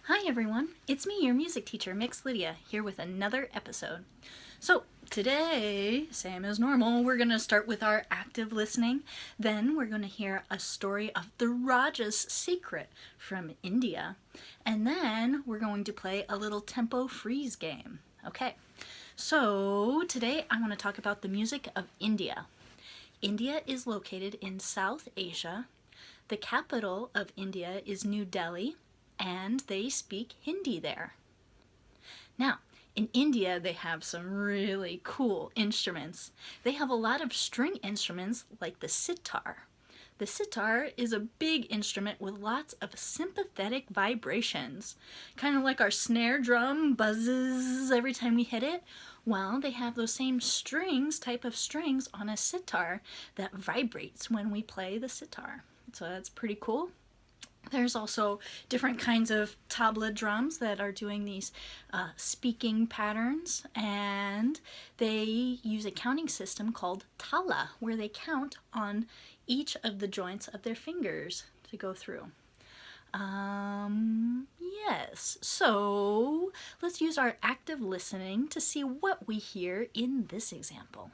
Hi everyone, it's me, your music teacher, Mix Lydia, here with another episode. So today, same as normal, we're going to start with our active listening. Then we're going to hear a story of the Raja's Secret from India. And then we're going to play a little tempo freeze game. Okay, so today I want to talk about the music of India. India is located in South Asia. The capital of India is New Delhi, and they speak Hindi there. Now, in India, they have some really cool instruments. They have a lot of string instruments like the sitar. The sitar is a big instrument with lots of sympathetic vibrations. Kind of like our snare drum buzzes every time we hit it. Well, they have those same type of strings on a sitar that vibrates when we play the sitar. So that's pretty cool. There's also different kinds of tabla drums that are doing these speaking patterns, and they use a counting system called Tabla, where they count on each of the joints of their fingers to go through. Yes, so let's use our active listening to see what we hear in this example.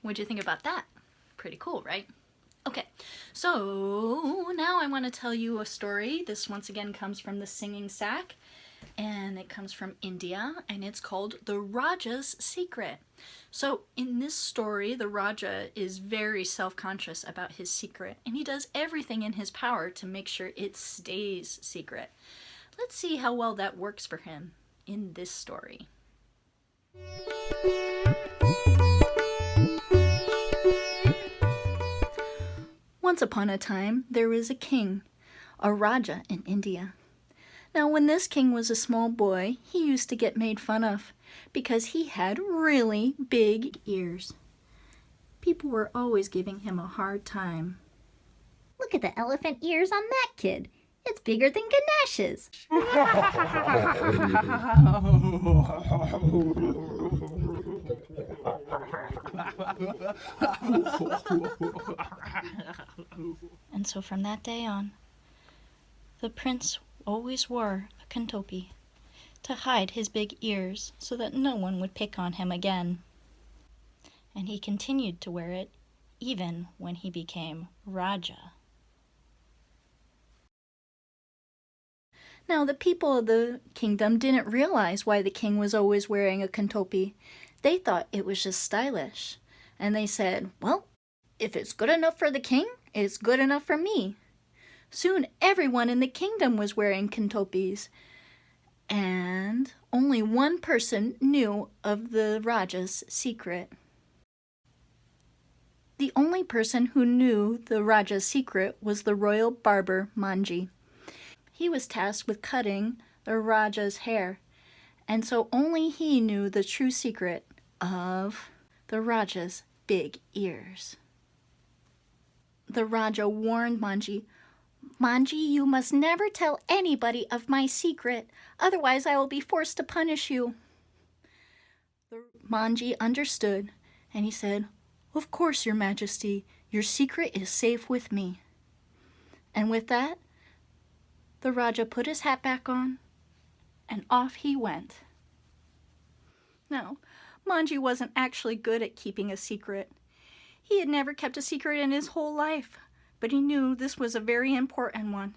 What'd you think about that? Pretty cool, right? Okay, so now I want to tell you a story. This once again comes from the Singing Sack, and it comes from India, and it's called The Raja's Secret. So in this story, the Raja is very self-conscious about his secret, and he does everything in his power to make sure it stays secret. Let's see how well that works for him in this story. Once upon a time, there was a king, a Raja in India. Now, when this king was a small boy, he used to get made fun of because he had really big ears. People were always giving him a hard time. Look at the elephant ears on that kid. It's bigger than Ganesh's. And so from that day on, the prince always wore a kantopi to hide his big ears so that no one would pick on him again. And he continued to wear it even when he became Raja. Now, the people of the kingdom didn't realize why the king was always wearing a kantopi. They thought it was just stylish. And they said, well, if it's good enough for the king, it's good enough for me. Soon everyone in the kingdom was wearing kantopis. And only one person knew of the Raja's secret. The only person who knew the Raja's secret was the royal barber Manji. He was tasked with cutting the Raja's hair, and so only he knew the true secret of the Raja's big ears. The Raja warned Manji, "Manji, you must never tell anybody of my secret, otherwise I will be forced to punish you." Manji understood, and he said, "Of course, Your Majesty, your secret is safe with me." And with that, The Raja put his hat back on, and off he went. Now, Manji wasn't actually good at keeping a secret. He had never kept a secret in his whole life, but he knew this was a very important one.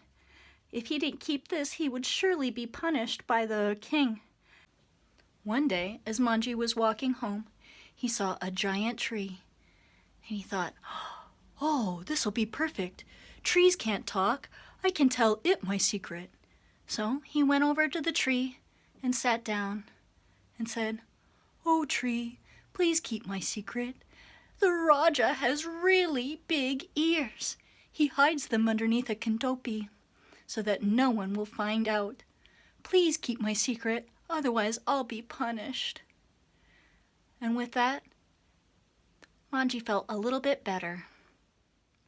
If he didn't keep this, he would surely be punished by the king. One day, as Manji was walking home, he saw a giant tree, and he thought, "Oh, this'll be perfect. Trees can't talk. I can tell it my secret." So he went over to the tree and sat down and said, "Oh, tree, please keep my secret. The Raja has really big ears. He hides them underneath a kantopi so that no one will find out. Please keep my secret, otherwise I'll be punished." And with that, Manji felt a little bit better.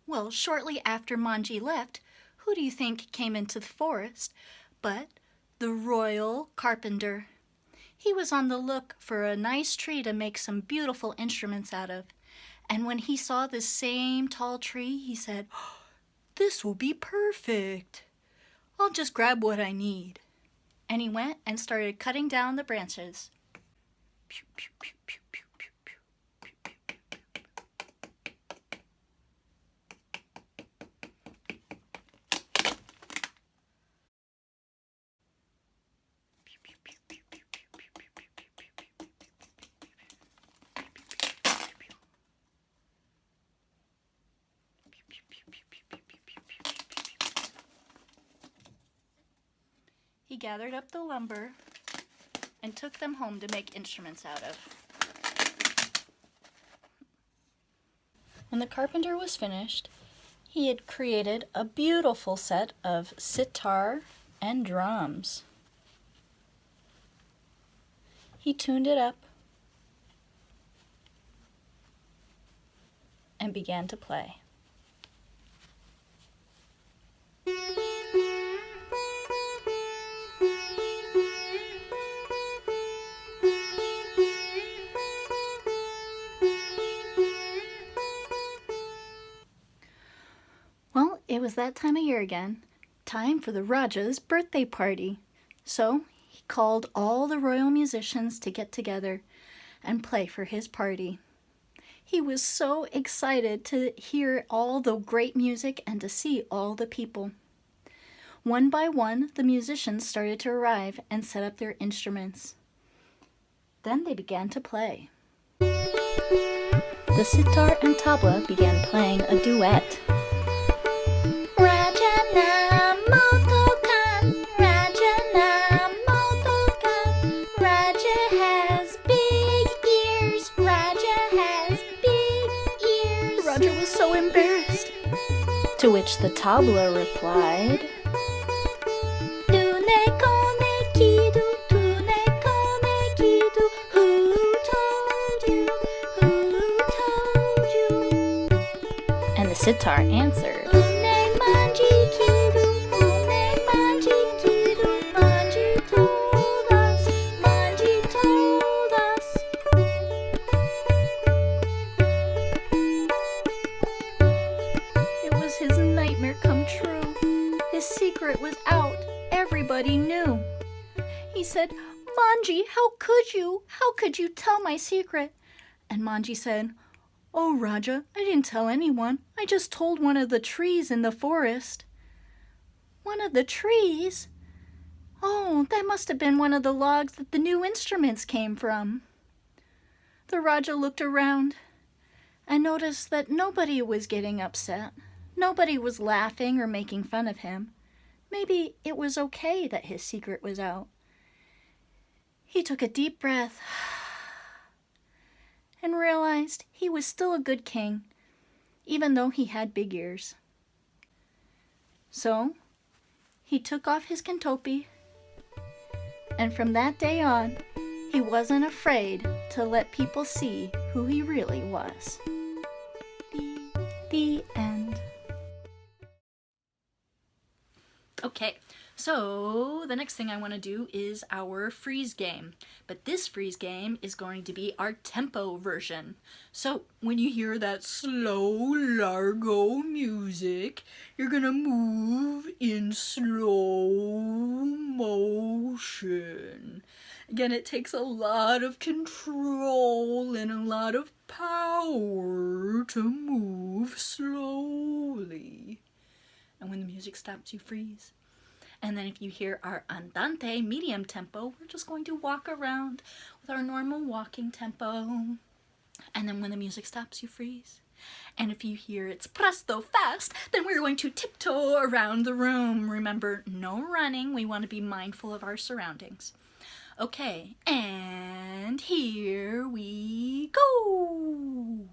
Well, shortly after Manji left, who do you think came into the forest but the royal carpenter? He was on the look for a nice tree to make some beautiful instruments out of. And when he saw this same tall tree, he said, "This will be perfect. I'll just grab what I need." And he went and started cutting down the branches. Pew, pew, pew, pew, pew, pew, pew, pew, pew, pew, pew. He gathered up the lumber and took them home to make instruments out of. When the carpenter was finished, he had created a beautiful set of sitar and drums. He tuned it up and began to play. Well, it was that time of year again, time for the Raja's birthday party. So he called all the royal musicians to get together and play for his party. He was so excited to hear all the great music and to see all the people. One by one, the musicians started to arrive and set up their instruments. Then they began to play. The sitar and tabla began playing a duet. To which the tabla replied, and the sitar answered, was out. Everybody knew. He said, "Manji, how could you? How could you tell my secret?" And Manji said, "Oh, Raja, I didn't tell anyone. I just told one of the trees in the forest." "One of the trees? Oh, that must have been one of the logs that the new instruments came from." The Raja looked around and noticed that nobody was getting upset. Nobody was laughing or making fun of him. Maybe it was okay that his secret was out. He took a deep breath and realized he was still a good king, even though he had big ears. So he took off his kantopi, and from that day on, he wasn't afraid to let people see who he really was. The end. Okay, so the next thing I want to do is our freeze game. But this freeze game is going to be our tempo version. So when you hear that slow, largo music, you're going to move in slow motion. Again, it takes a lot of control and a lot of power to move slowly. And when the music stops, you freeze. And then if you hear our andante, medium tempo, we're just going to walk around with our normal walking tempo. And then when the music stops, you freeze. And if you hear it's presto fast, then we're going to tiptoe around the room. Remember, no running. We want to be mindful of our surroundings. Okay, and here we go.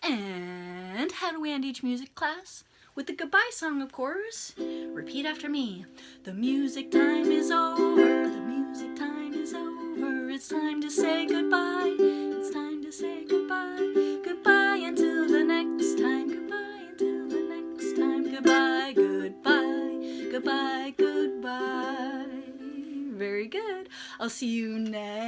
And how do we end each music class? With the goodbye song, of course. Repeat after me. The music time is over. The music time is over. It's time to say goodbye. It's time to say goodbye. Goodbye until the next time. Goodbye until the next time. Goodbye, goodbye. Goodbye, goodbye. Very good. I'll see you next